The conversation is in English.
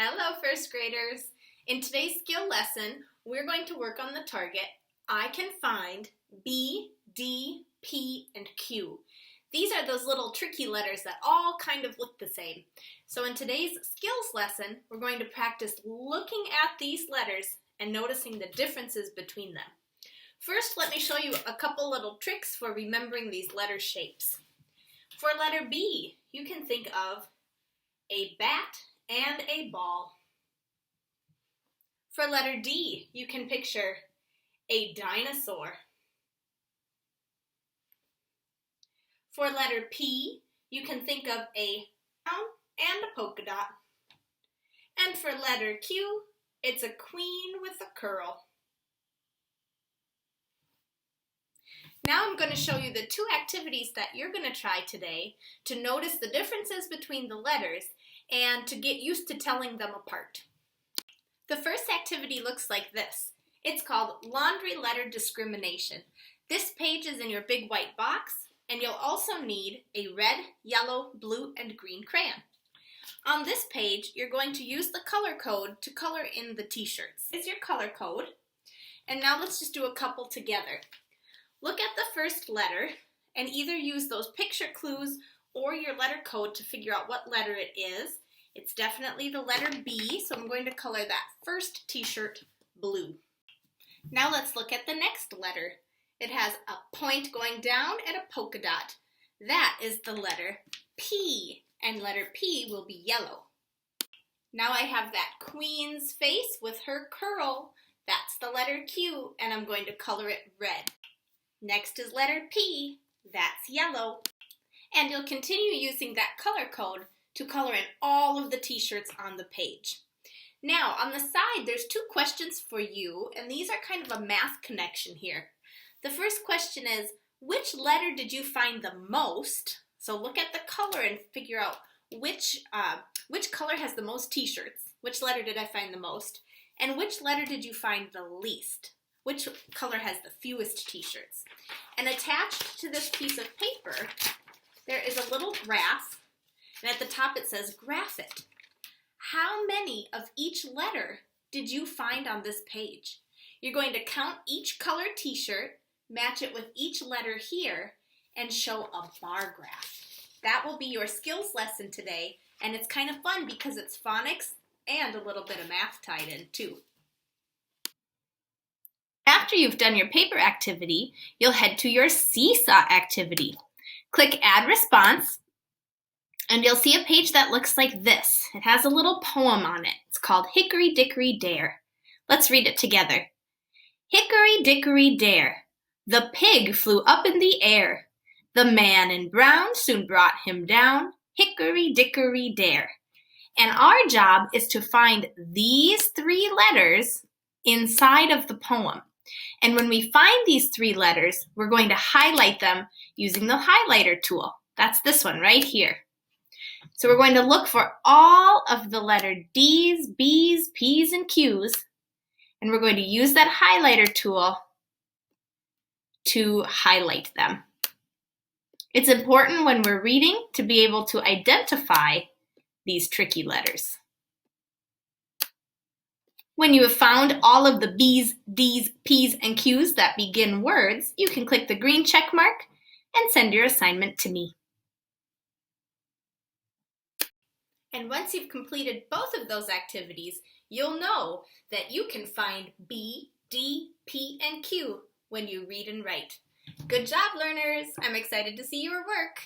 Hello, first graders. In today's skill lesson, we're going to work on the target, I can find B, D, P, and Q. These are those little tricky letters that all kind of look the same. So in today's skills lesson, we're going to practice looking at these letters and noticing the differences between them. First, let me show you a couple little tricks for remembering these letter shapes. For letter B, you can think of a bat and a ball. For letter D, you can picture a dinosaur. For letter P, you can think of a crown and a polka dot. And for letter Q, it's a queen with a curl. Now I'm going to show you the two activities that you're going to try today to notice the differences between the letters and to get used to telling them apart. The first activity looks like this. It's called Laundry Letter Discrimination. This page is in your big white box, and you'll also need a red, yellow, blue, and green crayon. On this page, you're going to use the color code to color in the t-shirts. This is your color code, and now let's just do a couple together. Look at the first letter and either use those picture clues or your letter code to figure out what letter it is. It's definitely the letter B, so I'm going to color that first t-shirt blue. Now let's look at the next letter. It has a point going down and a polka dot. That is the letter P, and letter P will be yellow. Now I have that queen's face with her curl. That's the letter Q, and I'm going to color it red. Next is letter P, that's yellow. And you'll continue using that color code to color in all of the t-shirts on the page. Now, on the side, there's two questions for you, and these are kind of a math connection here. The first question is, which letter did you find the most? So look at the color and figure out which color has the most t-shirts. Which letter did I find the most? And which letter did you find the least? Which color has the fewest t-shirts? And attached to this piece of paper, there is a little graph, and at the top it says, graph it. How many of each letter did you find on this page? You're going to count each color t-shirt, match it with each letter here, and show a bar graph. That will be your skills lesson today, and it's kind of fun because it's phonics and a little bit of math tied in too. After you've done your paper activity, you'll head to your seesaw activity. Click Add Response, and you'll see a page that looks like this. It has a little poem on it. It's called Hickory Dickory Dare. Let's read it together. Hickory Dickory Dare, the pig flew up in the air. The man in brown soon brought him down. Hickory Dickory Dare. And our job is to find these three letters inside of the poem. And when we find these three letters, we're going to highlight them using the highlighter tool. That's this one right here. So we're going to look for all of the letter D's, B's, P's, and Q's, and we're going to use that highlighter tool to highlight them. It's important when we're reading to be able to identify these tricky letters. When you have found all of the B's, D's, P's, and Q's that begin words, you can click the green check mark and send your assignment to me. And once you've completed both of those activities, you'll know that you can find B, D, P, and Q when you read and write. Good job, learners! I'm excited to see your work.